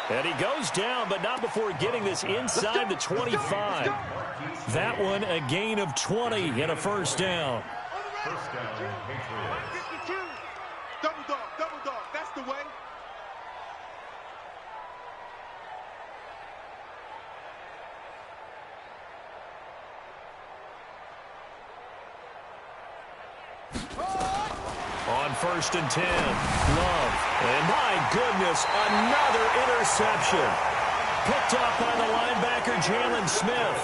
And he goes down, but not before getting this inside the 25. That one, a gain of 20 and a first down. First down, Patriots. 52. Double dog. That's the way. On 1st and 10, Love. And my goodness, another interception. Picked up by the linebacker, Jalen Smith.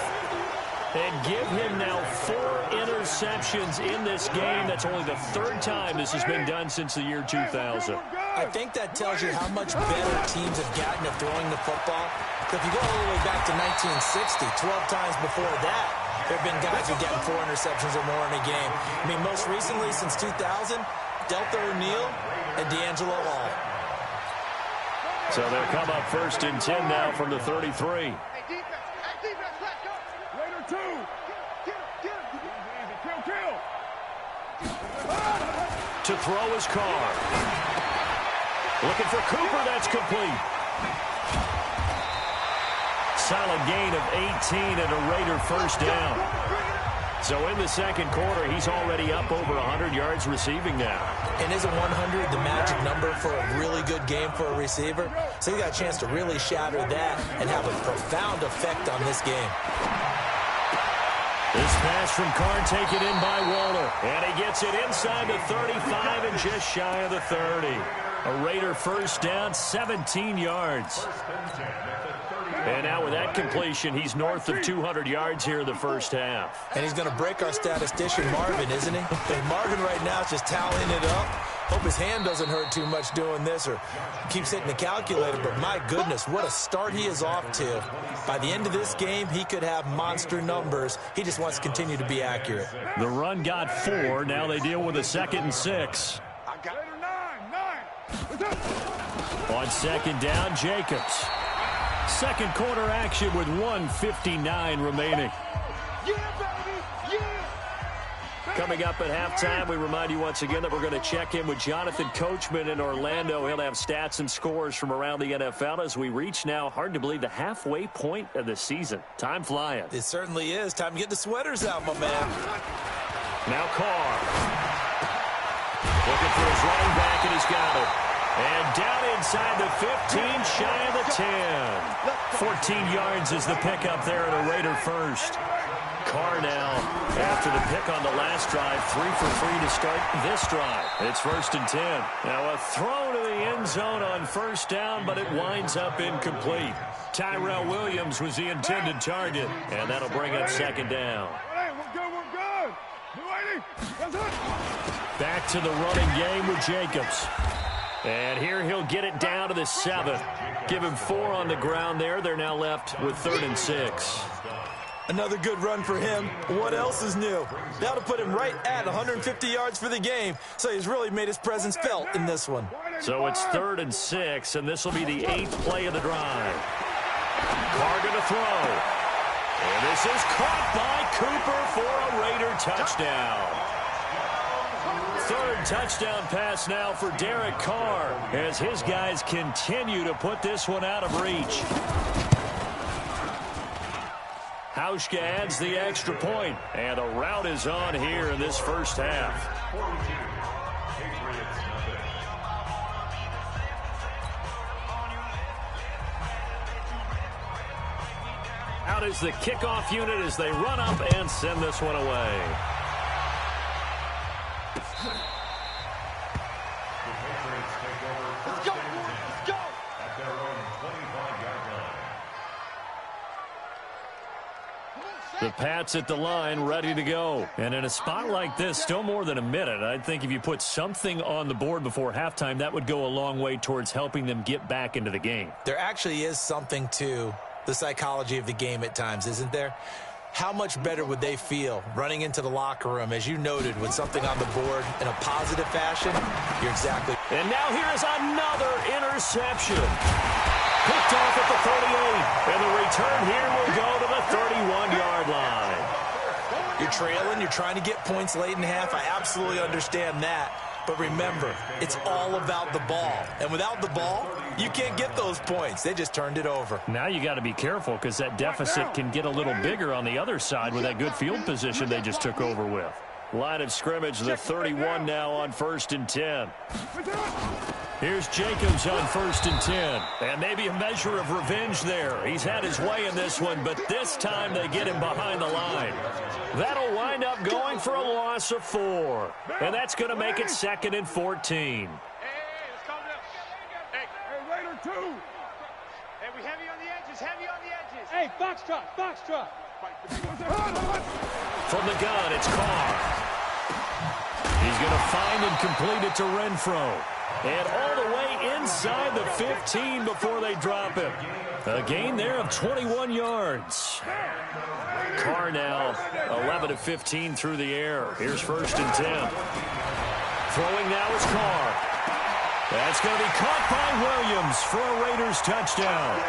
And give him now 4 interceptions in this game. That's only the 3rd time this has been done since the year 2000. I think that tells you how much better teams have gotten at throwing the football. So if you go all the way back to 1960, 12 times before that, there have been guys who getting 4 interceptions or more in a game. I mean, most recently, since 2000, Delta O'Neal and D'Angelo Hall. So they'll come up 1st and 10 now from the 33. To throw his car. Looking for Cooper, that's complete. Solid gain of 18 and a Raider first down. So in the 2nd quarter, he's already up over 100 yards receiving now. And isn't 100 the magic number for a really good game for a receiver? So you got a chance to really shatter that and have a profound effect on this game. This pass from Carr taken in by Waller. And he gets it inside the 35 and just shy of the 30. A Raider first down, 17 yards. And now with that completion, he's north of 200 yards here in the first half. And he's going to break our statistician, Marvin, isn't he? And Marvin right now is just tallying it up. Hope his hand doesn't hurt too much doing this or keeps hitting the calculator. But my goodness, what a start he is off to. By the end of this game, he could have monster numbers. He just wants to continue to be accurate. The run got 4. Now they deal with a 2nd and 6. On 2nd down, Jacobs. 2nd quarter action with 1:59 remaining. Coming up at halftime, we remind you once again that we're going to check in with Jonathan Coachman in Orlando. He'll have stats and scores from around the NFL as we reach now, hard to believe, the halfway point of the season. Time flying. It certainly is. Time to get the sweaters out, my man. Now Carr. Looking for his running back, and he's got it. And down inside the 15, shy of the 10. 14 yards is the pickup there at a Raider first. Carr now, after the pick on the last drive, 3 for 3 to start this drive. It's 1st and 10. Now a throw to the end zone on 1st down, but it winds up incomplete. Tyrell Williams was the intended target, and that'll bring up 2nd down. Back to the running game with Jacobs. And here he'll get it down to the 7. Give him 4 on the ground there. They're now left with 3rd and 6. Another good run for him. What else is new? That'll put him right at 150 yards for the game. So he's really made his presence felt in this one. So it's 3rd and 6, and this will be the 8th play of the drive. Carr going to throw. And this is caught by Cooper for a Raider touchdown. 3rd touchdown pass now for Derek Carr as his guys continue to put this one out of reach. Hauschka adds the extra point, and a rout is on here in this first half. Out is the kickoff unit as they run up and send this one away. The Pats at the line, ready to go. And in a spot like this, still more than a minute, I think if you put something on the board before halftime, that would go a long way towards helping them get back into the game. There actually is something to the psychology of the game at times, isn't there? How much better would they feel running into the locker room, as you noted, with something on the board in a positive fashion? You're exactly. And now here is another interception. Picked off at the 38, and the return here will go to the 31-yard line. You're trailing, you're trying to get points late in half. I absolutely understand that. But remember, it's all about the ball. And without the ball, you can't get those points. They just turned it over. Now you got to be careful because that deficit can get a little bigger on the other side with that good field position they just took over with. Line of scrimmage, the 31 now on 1st and 10. Here's Jacobs on 1st and 10. And maybe a measure of revenge there. He's had his way in this one, but this time they get him behind the line. That'll wind up going for a loss of 4. And that's going to make it 2nd and 14. Let's calm down. Hey, Raider 2. Hey, we heavy on the edges, heavy on the edges. Hey, Foxtrot, Foxtrot. From the gun, it's Carr. He's going to find and complete it to Renfro. And all the way inside the 15 before they drop him. A gain there of 21 yards. Carr now 11 of 15 through the air. Here's 1st and 10. Throwing now is Carr. That's going to be caught by Williams for a Raiders touchdown.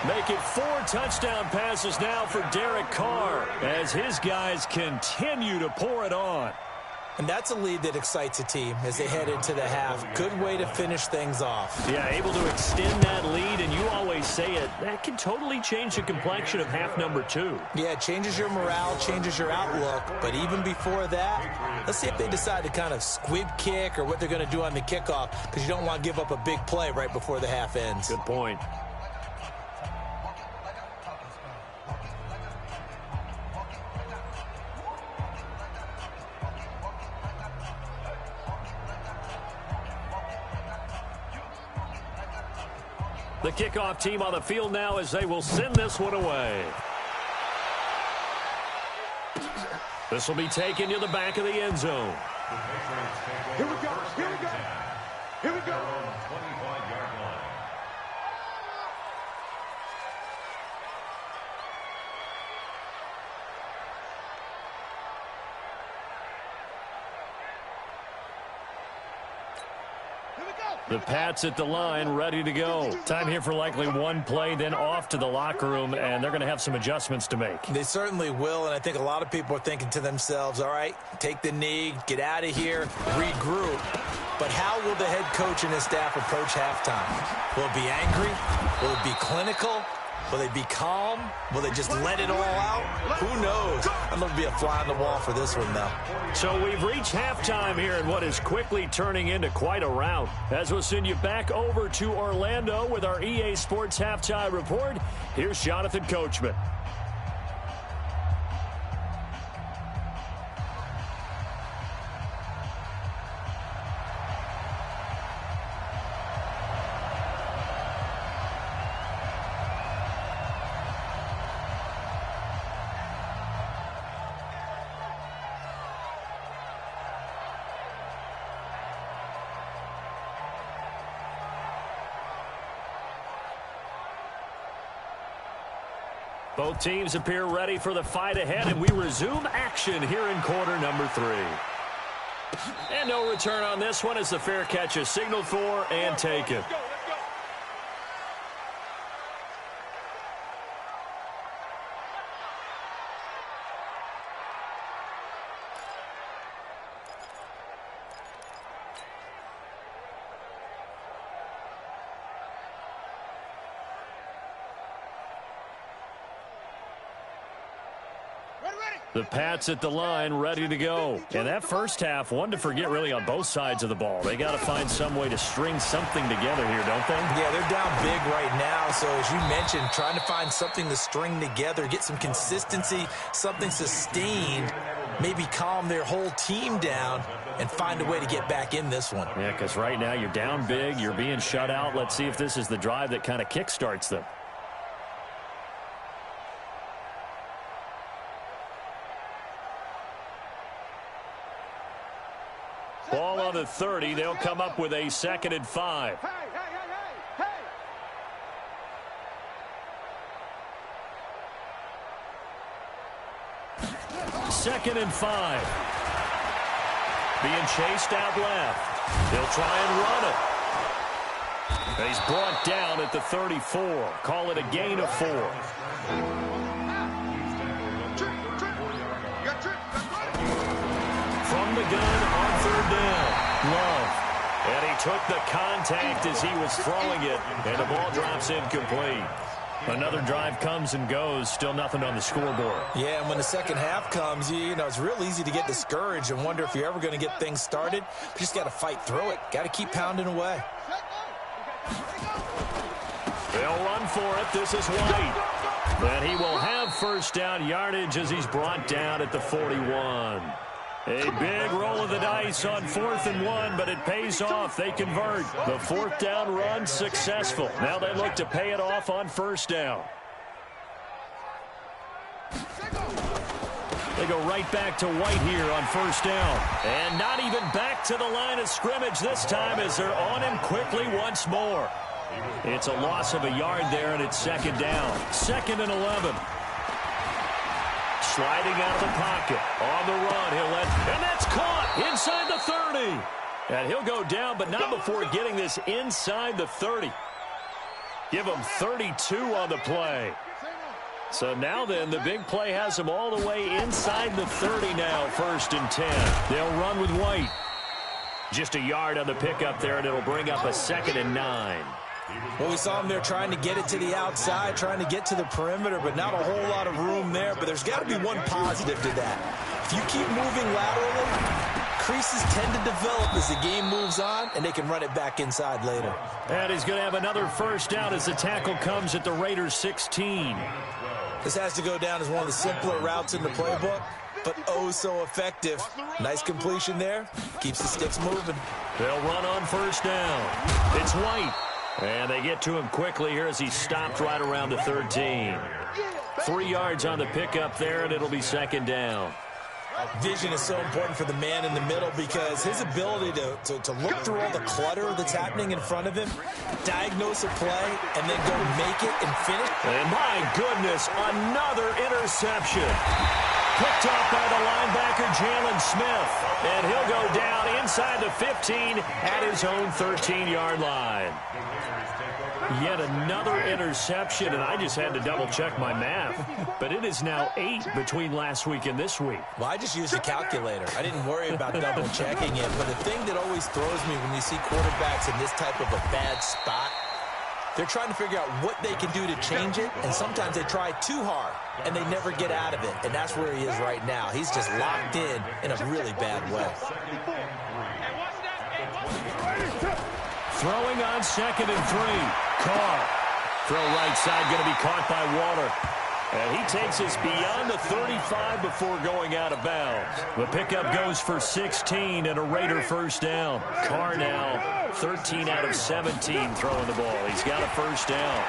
Make it 4 touchdown passes now for Derek Carr as his guys continue to pour it on. And that's a lead that excites a team as they head into the half. Good way to finish things off. Yeah, able to extend that lead, and you always say it, that can totally change the complexion of half number 2. Yeah, it changes your morale, changes your outlook. But even before that, let's see if they decide to kind of squib kick or what they're going to do on the kickoff, because you don't want to give up a big play right before the half ends. Good point. The kickoff team on the field now as they will send this one away. This will be taken to the back of the end zone. Here we go, here we go. Here we go. The Pats at the line, ready to go. Time here for likely one play, then off to the locker room, and they're going to have some adjustments to make. They certainly will, and I think a lot of people are thinking to themselves, all right, take the knee, get out of here, regroup. But how will the head coach and his staff approach halftime? Will it be angry? Will it be clinical? Will they be calm? Will they just let it all out? Who knows? I'm going to be a fly on the wall for this one, though. So we've reached halftime here in what is quickly turning into quite a rout. As we'll send you back over to Orlando with our EA Sports Halftime Report, here's Jonathan Coachman. Both teams appear ready for the fight ahead, and we resume action here in quarter number 3. And no return on this one as the fair catch is signaled for and taken. The Pats at the line, ready to go. And that first half, one to forget really on both sides of the ball. They got to find some way to string something together here, don't they? Yeah, they're down big right now. So as you mentioned, trying to find something to string together, get some consistency, something sustained, maybe calm their whole team down and find a way to get back in this one. Yeah, because right now you're down big, you're being shut out. Let's see if this is the drive that kind of kickstarts them. Ball on the 30. They'll come up with a 2nd and 5. Hey, hey, hey, hey, hey. 2nd and 5. Being chased out left. They'll try and run it. And he's brought down at the 34. Call it a gain of 4. From the gun on 3rd Love. And he took the contact as he was throwing it, and the ball drops incomplete. Another drive comes and goes, still nothing on the scoreboard. Yeah, and when the second half comes, you know, it's real easy to get discouraged and wonder if you're ever going to get things started. You just got to fight through it. Got to keep pounding away. They'll run for it. This is White. And he will have first down yardage as he's brought down at the 41. A big roll of the dice on 4th and 1, but it pays off. They convert. The 4th down run successful. Now they look to pay it off on first down. They go right back to White here on first down. And not even back to the line of scrimmage this time as they're on him quickly once more. It's a loss of a yard there, and it's second down. 2nd and 11. Sliding out of the pocket. On the run. And that's caught inside the 30. And he'll go down, but not before getting this inside the 30. Give him 32 on the play. So now then, the big play has him all the way inside the 30 now, 1st and 10. They'll run with White. Just a yard on the pickup there, and it'll bring up a 2nd and 9. Well, we saw him there trying to get it to the outside, trying to get to the perimeter, but not a whole lot of room there. But there's got to be one positive to that. If you keep moving laterally, creases tend to develop as the game moves on, and they can run it back inside later. And he's going to have another first down as the tackle comes at the Raiders' 16. This has to go down as one of the simpler routes in the playbook, but oh so effective. Nice completion there. Keeps the sticks moving. They'll run on first down. It's White. And they get to him quickly here as he stopped right around the 13. 3 yards on the pickup there, and it'll be second down. Vision is so important for the man in the middle because his ability to look through all the clutter that's happening in front of him, diagnose a play, and then go make it and finish. And my goodness, another interception. Picked off by the linebacker, Jalen Smith. And he'll go down inside the 15 at his own 13-yard line. Yet another interception, and I just had to double-check my math. But it is now 8 between last week and this week. Well, I just used a calculator. I didn't worry about double-checking it. But the thing that always throws me when you see quarterbacks in this type of a bad spot, they're trying to figure out what they can do to change it, and sometimes they try too hard, and they never get out of it. And that's where he is right now. He's just locked in a really bad way. Throwing on 2nd and 3. Carr. Throw right side, going to be caught by Waller. And he takes us beyond the 35 before going out of bounds. The pickup goes for 16 and a Raider first down. Carr now 13 out of 17 throwing the ball. He's got a first down.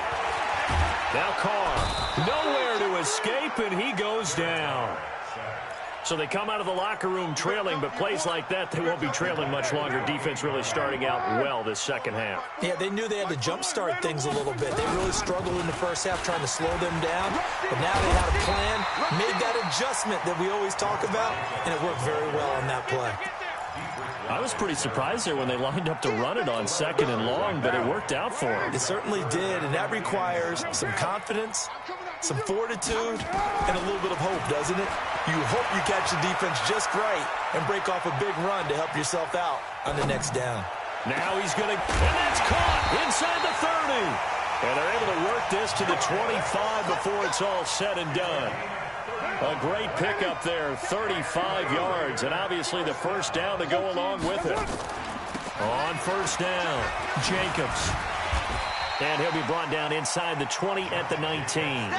Now Carr, nowhere to escape, and he goes down. So they come out of the locker room trailing, but plays like that, they won't be trailing much longer. Defense really starting out well this second half. Yeah, they knew they had to jumpstart things a little bit. They really struggled in the first half trying to slow them down, but now they had a plan, made that adjustment that we always talk about, and it worked very well on that play. I was pretty surprised there when they lined up to run it on 2nd and long, but it worked out for them. It certainly did, and that requires some confidence, some fortitude, and a little bit of hope, doesn't it? You hope you catch the defense just right and break off a big run to help yourself out on the next down. Now he's going to, and that's caught inside the 30. And they're able to work this to the 25 before it's all said and done. A great pickup there, 35 yards, and obviously the first down to go along with it. On first down, Jacobs. And he'll be brought down inside the 20 at the 19.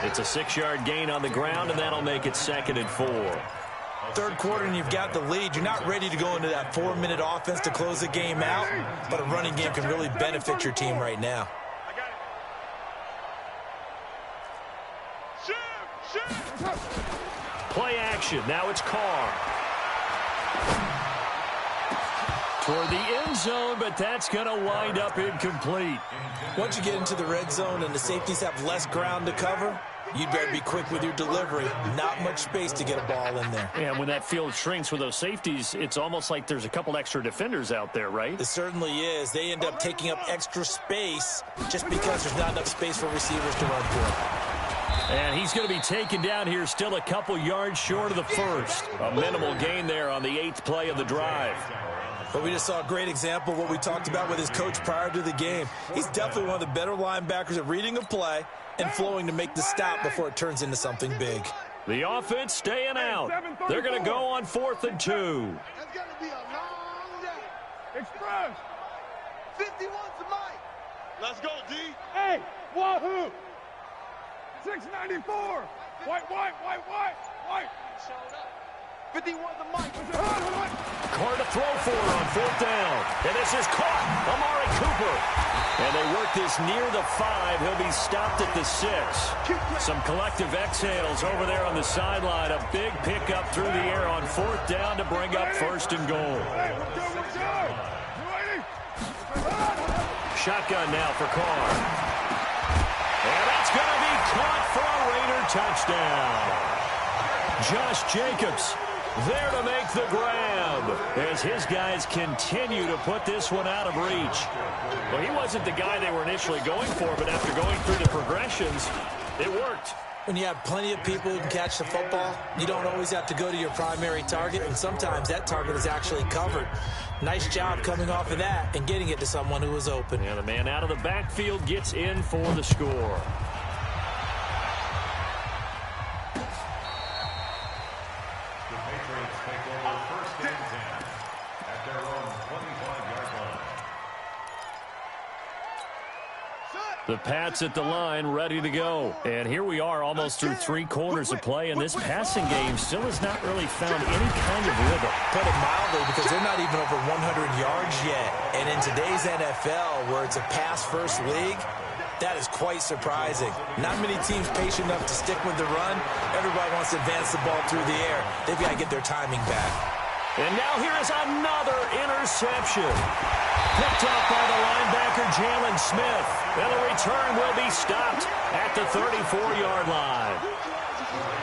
It's a 6-yard gain on the ground, and that'll make it 2nd and 4. Third quarter, and you've got the lead. You're not ready to go into that 4-minute offense to close the game out, but a running game can really benefit your team right now. Play action. Now it's Carr. Toward the end zone, but that's going to wind up incomplete. Once you get into the red zone and the safeties have less ground to cover, you'd better be quick with your delivery. Not much space to get a ball in there. And when that field shrinks with those safeties, it's almost like there's a couple extra defenders out there, right? It certainly is. They end up taking up extra space just because there's not enough space for receivers to run through. And he's going to be taken down here, still a couple yards short of the first. A minimal gain there on the 8th play of the drive. But we just saw a great example of what we talked about with his coach prior to the game. He's definitely one of the better linebackers at reading a play and flowing to make the stop before it turns into something big. The offense staying out. They're going to go on 4th and 2. That's going to be a long day. Express. 51's the mic. Let's go, D. Hey, wahoo. 694. White. 51's the mic. Carr to throw for it on 4th down. And this is caught. Amari Cooper. And they work this near the 5. He'll be stopped at the 6. Some collective exhales over there on the sideline. A big pickup through the air on 4th down to bring up 1st and goal. Shotgun now for Carr. And that's going to be caught for a Raider touchdown. Josh Jacobs there to make the grab as his guys continue to put this one out of reach. Well, he wasn't the guy they were initially going for, but after going through the progressions, it worked. When you have plenty of people who can catch the football, you don't always have to go to your primary target, and sometimes that target is actually covered. Nice job coming off of that and getting it to someone who was open. And the man out of the backfield gets in for the score. The Pats at the line, ready to go. And here we are almost through 3 quarters of play, and this passing game still has not really found any kind of rhythm. Put it mildly, because they're not even over 100 yards yet. And in today's NFL, where it's a pass-first league, that is quite surprising. Not many teams patient enough to stick with the run. Everybody wants to advance the ball through the air. They've got to get their timing back. And now here is another interception. Picked off by the linebacker, Jalen Smith. And the return will be stopped at the 34-yard line.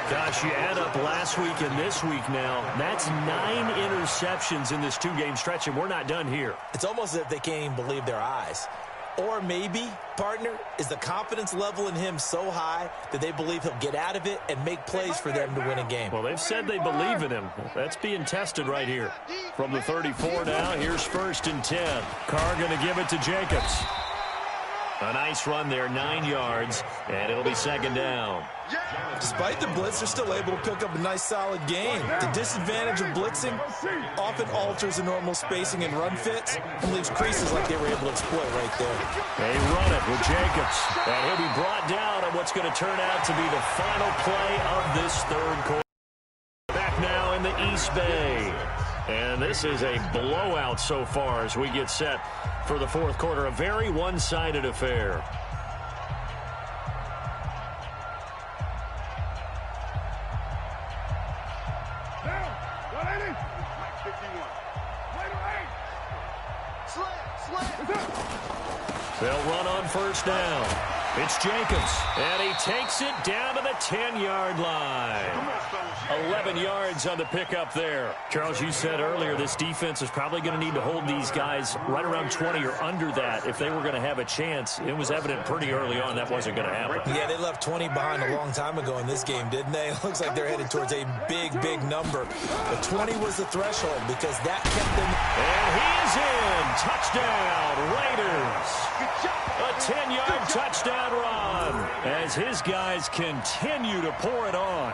Gosh, you add up last week and this week now. That's 9 interceptions in this 2-game stretch, and we're not done here. It's almost as if they can't even believe their eyes. Or maybe, partner, is the confidence level in him so high that they believe he'll get out of it and make plays for them to win a game. Well, they've said they believe in him. That's being tested right here. From the 34 now, here's 1st and 10. Carr going to give it to Jacobs. A nice run there, 9 yards, and it'll be 2nd down. Despite the blitz, they're still able to pick up a nice, solid gain. The disadvantage of blitzing often alters the normal spacing and run fits and leaves creases like they were able to exploit right there. They run it with Jacobs, and he'll be brought down on what's going to turn out to be the final play of this 3rd quarter. Back now in the East Bay. And this is a blowout so far as we get set for the 4th quarter. A very one-sided affair. They'll run on 1st down. It's Jacobs, and he takes it down to the 10-yard line. 11 yards on the pickup there. Charles, you said earlier this defense is probably going to need to hold these guys right around 20 or under that if they were going to have a chance. It was evident pretty early on that wasn't going to happen. Yeah, they left 20 behind a long time ago in this game, didn't they? It looks like they're headed towards a big, big number. But 20 was the threshold because that kept them. And he is in. Touchdown, Raiders. A 10-yard touchdown run as his guys continue to pour it on.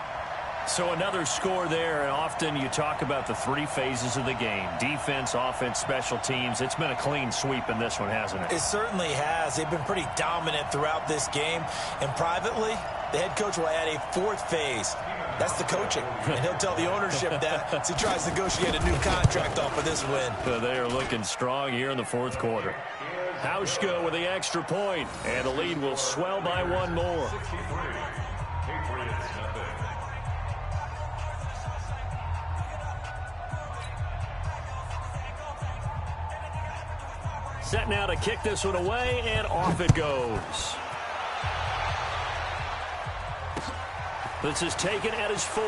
So another score there, and often you talk about the 3 phases of the game. Defense, offense, special teams. It's been a clean sweep in this one, hasn't it? It certainly has. They've been pretty dominant throughout this game. And privately, the head coach will add a 4th phase. That's the coaching. And he'll tell the ownership that as he tries to negotiate a new contract off of this win. They are looking strong here in the 4th quarter. Hauschka with the extra point, and the lead will swell by 1 more. Set now to kick this one away, and off it goes. This is taken at his 4.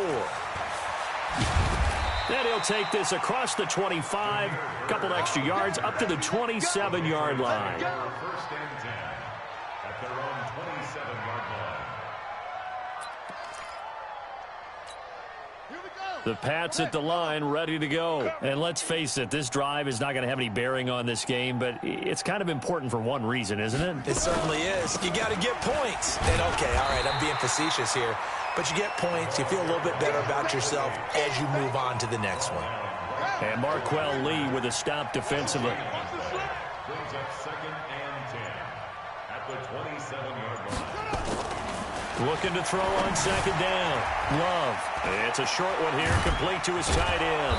And he'll take this across the 25, a couple extra yards, up to the 27-yard line. 1st and 10 at their own 27-yard line. Here we go. The Pats at the line, ready to go. And let's face it, this drive is not going to have any bearing on this game, but it's kind of important for one reason, isn't it? It certainly is. You got to get points. And, okay, all right, I'm being facetious here, but you get points, you feel a little bit better about yourself as you move on to the next one. And Marquell Lee with a stop defensively. Brings up 2nd and 10 at the 27-yard line. Looking to throw on 2nd down. Love. It's a short one here, complete to his tight end.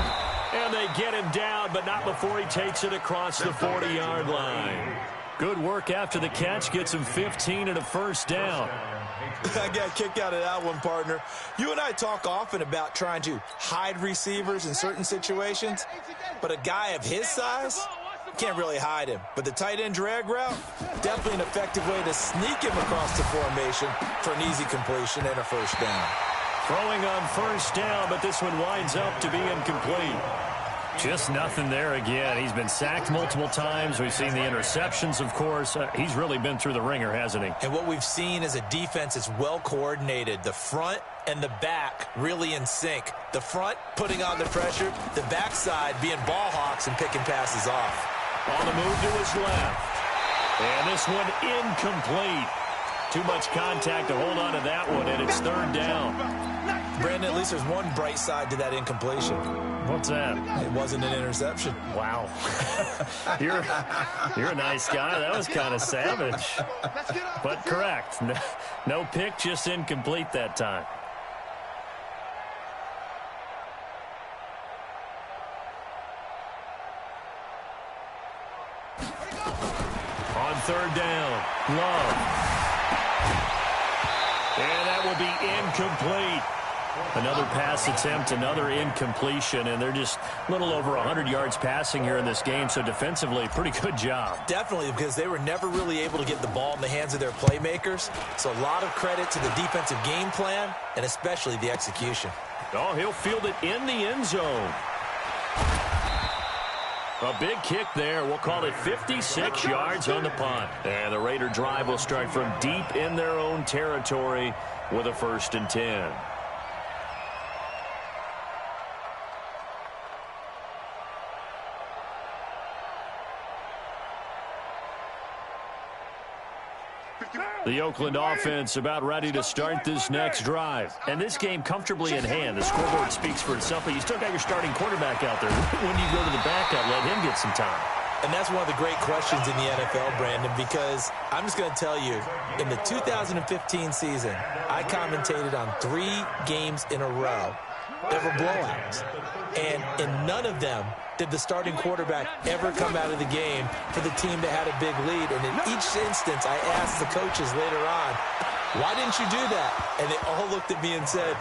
And they get him down, but not before he takes it across the 40-yard line. Good work after the catch, gets him 15 and a first down. I got a kick out of that one, partner. You and I talk often about trying to hide receivers in certain situations, but a guy of his size can't really hide him. But the tight end drag route, definitely an effective way to sneak him across the formation for an easy completion and a first down. Throwing on first down, but this one winds up to be incomplete. Just nothing there again. He's been sacked multiple times. We've seen the interceptions, of course. He's really been through the ringer, hasn't he? And what we've seen is a defense that's well coordinated. The front and the back really in sync. The front putting on the pressure, the backside being ball hawks and picking passes off. On the move to his left. And this one incomplete. Too much contact to hold on to that one, and it's 3rd down. Brandon, at least there's one bright side to that incompletion. What's that? It wasn't an interception. Wow. You're a nice guy. That was kind of savage. But correct. No pick, just incomplete that time. On 3rd down, Love. And that will be incomplete. Another pass attempt, another incompletion, and they're just a little over 100 yards passing here in this game, so defensively, pretty good job. Definitely, because they were never really able to get the ball in the hands of their playmakers, so a lot of credit to the defensive game plan, and especially the execution. Oh, he'll field it in the end zone. A big kick there. We'll call it 56 yards on the punt. And the Raider drive will start from deep in their own territory with a 1st and 10. The Oakland offense about ready to start this next drive. And this game comfortably in hand. The scoreboard speaks for itself, but you still got your starting quarterback out there. When do you go to the backup, let him get some time? And that's one of the great questions in the NFL, Brandon, because I'm just going to tell you, in the 2015 season, I commentated on 3 games in a row that were blowouts. And in none of them did the starting quarterback ever come out of the game for the team that had a big lead. And in each instance, I asked the coaches later on, why didn't you do that? And they all looked at me and said,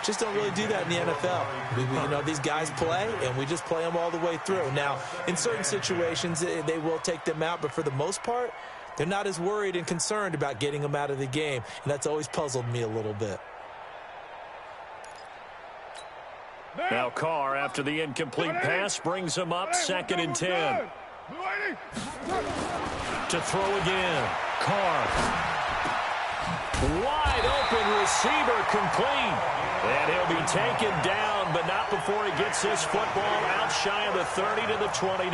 just don't really do that in the NFL. You know, these guys play, and we just play them all the way through. Now, in certain situations, they will take them out, but for the most part, they're not as worried and concerned about getting them out of the game, and that's always puzzled me a little bit. Now Carr, after the incomplete pass, brings him up 2nd and 10. To throw again. Carr. Wide open receiver, complete. And he'll be taken down, but not before he gets this football out shy of the 30 to the 29.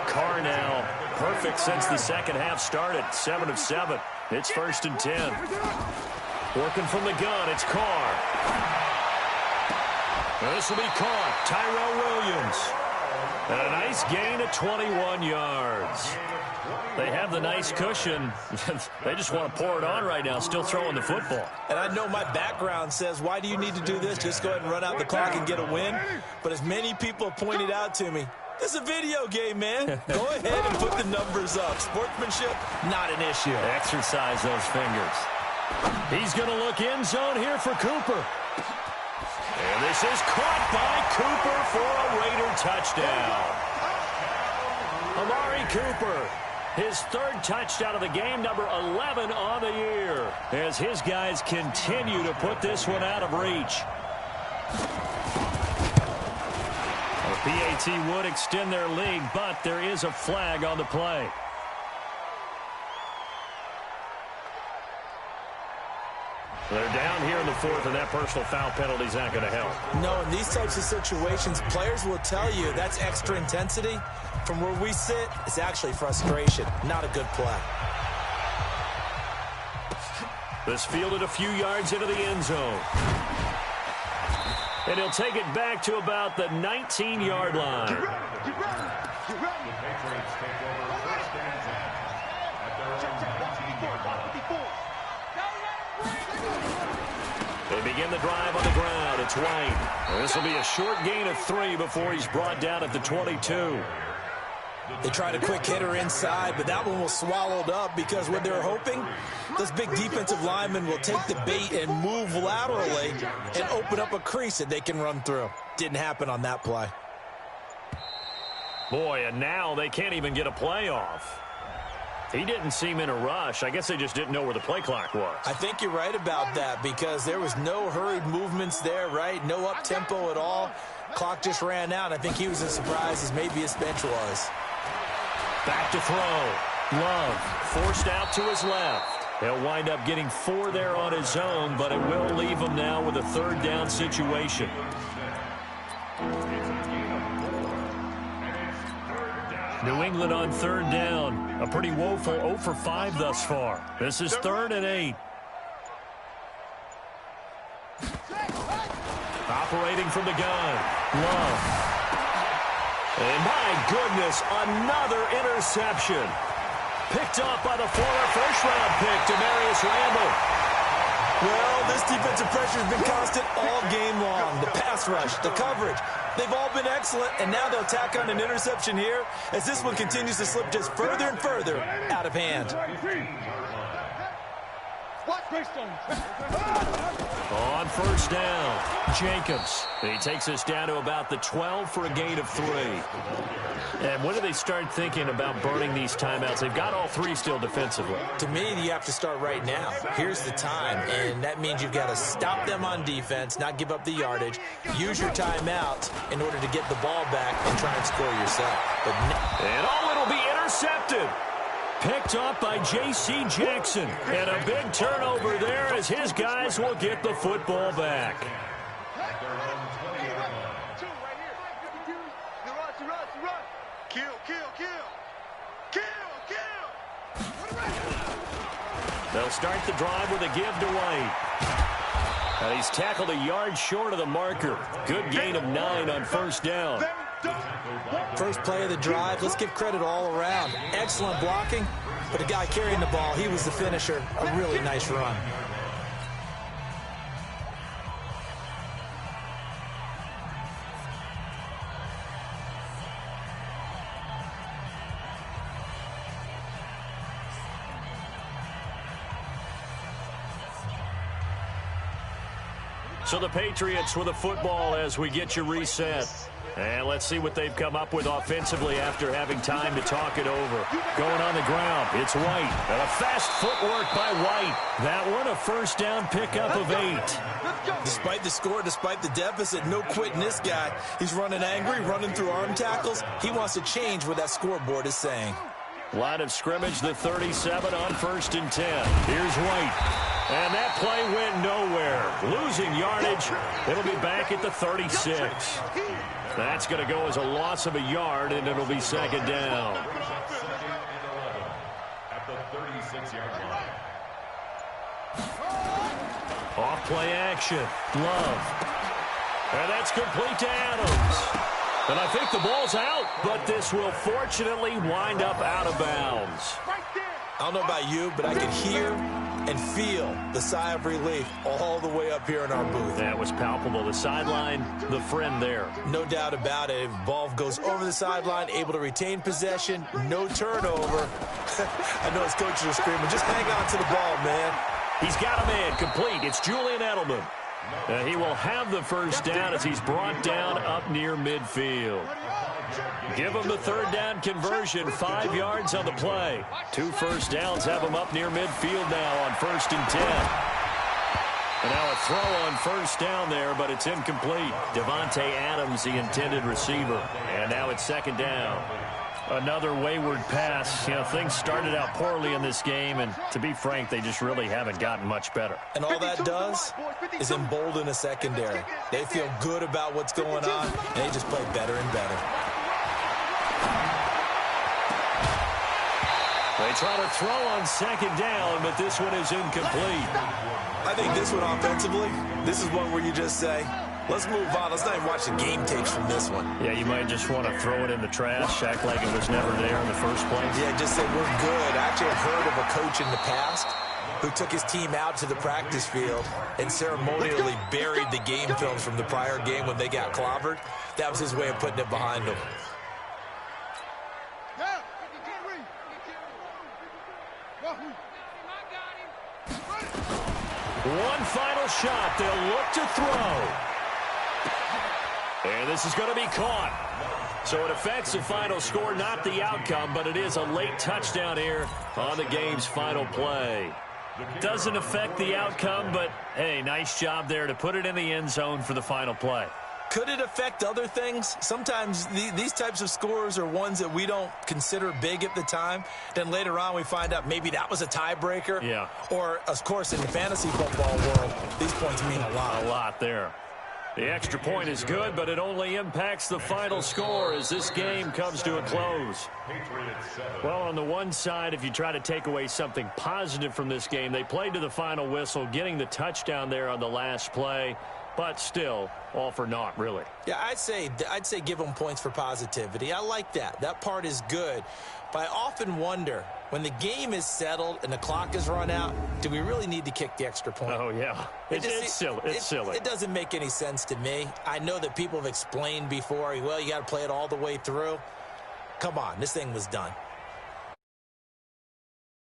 Carr now perfect since the second half started. 7 of 7. It's 1st and 10. Working from the gun, it's Carr. This will be caught. Tyrell Williams. And a nice gain of 21 yards. They have the nice cushion. They just want to pour it on right now, still throwing the football. And I know my background says, why do you need to do this? Just go ahead and run out the clock and get a win. But as many people have pointed out to me, this is a video game, man. Go ahead and put the numbers up. Sportsmanship, not an issue. Exercise those fingers. He's going to look end zone here for Cooper. And this is caught by Cooper for a Raider touchdown. Amari Cooper, his 3rd touchdown of the game, number 11 on the year, as his guys continue to put this one out of reach. The PAT would extend their lead, but there is a flag on the play. They're down here in the fourth, and that personal foul penalty is not going to help. No, in these types of situations, players will tell you that's extra intensity. From where we sit, it's actually frustration, not a good play. This fielded a few yards into the end zone. And he'll take it back to about the 19-yard line. The Patriots take over first and 10 at their own 19-yard line. They begin the drive on the ground. It's White. This will be a short gain of 3 before he's brought down at the 22. They tried a quick hitter inside, but that one was swallowed up because what they're hoping, those big defensive linemen will take the bait and move laterally and open up a crease that they can run through. Didn't happen on that play. Boy, and now they can't even get a play off. He didn't seem in a rush. I guess they just didn't know where the play clock was. I think you're right about that because there was no hurried movements there, right? No up-tempo at all. Clock just ran out. I think he was as surprised as maybe his bench was. Back to throw. Love forced out to his left. He'll wind up getting 4 there on his own, but it will leave him now with a third down situation. New England on third down. A pretty woeful 0 for 5 thus far. This is 3rd and 8. Operating from the gun. Love. And my goodness, another interception. Picked off by the former first-round pick, Demarius Randall. Well, this defensive pressure has been constant all game long. The pass rush, the coverage, they've all been excellent, and now they'll tack on an interception here as this one continues to slip just further and further out of hand. On first down, Jacobs. He takes us down to about the 12 for a gain of 3. And when do they start thinking about burning these timeouts? They've got all 3 still defensively. To me, you have to start right now. Here's the time, and that means you've got to stop them on defense, not give up the yardage, use your timeout in order to get the ball back and try and score yourself. And it'll be intercepted. Picked up by J.C. Jackson. And a big turnover there as his guys will get the football back. They'll start the drive with a give to White. And he's tackled a yard short of the marker. Good gain of 9 on first down. First play of the drive, let's give credit all around. Excellent blocking, but the guy carrying the ball, he was the finisher. A really nice run. So the Patriots with the football as we get you reset. And let's see what they've come up with offensively after having time to talk it over. Going on the ground, it's White. And a fast footwork by White. That one a first down pickup of 8. Despite the score, despite the deficit, no quitting this guy. He's running angry, running through arm tackles. He wants to change what that scoreboard is saying. Line of scrimmage, the 37 on 1st and 10. Here's White. And that play went nowhere. Losing yardage. It'll be back at the 36. That's going to go as a loss of a yard, and it'll be 2nd down. At the 36-yard line. Off play action. Love. And that's complete to Adams. And I think the ball's out, but this will fortunately wind up out of bounds. I don't know about you, but I could hear and feel the sigh of relief all the way up here in our booth. That was palpable. The sideline, the friend there. No doubt about it. Ball goes over the sideline, able to retain possession, no turnover. I know his coaches are screaming, just hang on to the ball, man. He's got a man complete. It's Julian Edelman. He will have the first down as he's brought down up near midfield. Give him the 3rd down conversion, 5 yards on the play. 2 first downs have him up near midfield now on 1st and 10. And now a throw on first down there, but it's incomplete. Devontae Adams, the intended receiver. And now it's 2nd down. Another wayward pass. You know, things started out poorly in this game, and to be frank, they just really haven't gotten much better. And all that does is embolden a secondary. They feel good about what's going on, and they just play better and better. They try to throw on second down, but this one is incomplete. I think this one offensively, this is one where you just say, let's move on. Let's not even watch the game tapes from this one. Yeah, you might just want to throw it in the trash, act like it was never there in the first place. Yeah, just say we're good. I actually have heard of a coach in the past who took his team out to the practice field and ceremonially buried the game films from the prior game when they got clobbered. That was his way of putting it behind him. One final shot. They'll look to throw. And this is going to be caught. So it affects the final score, not the outcome, but it is a late touchdown here on the game's final play. Doesn't affect the outcome, but, hey, nice job there to put it in the end zone for the final play. Could it affect other things? Sometimes these types of scores are ones that we don't consider big at the time. Then later on we find out maybe that was a tiebreaker. Yeah. Or, of course, in the fantasy football world, these points mean a lot. A lot there. The extra point is good, but it only impacts the final score as this game comes to a close. Well, on the one side, if you try to take away something positive from this game, they played to the final whistle, getting the touchdown there on the last play. But still, all for naught, really. Yeah, I'd say give them points for positivity. I like that. That part is good. But I often wonder, when the game is settled and the clock is run out, do we really need to kick the extra point? Oh, yeah. It's silly. It's silly. It doesn't make any sense to me. I know that people have explained before, well, you got to play it all the way through. Come on, this thing was done.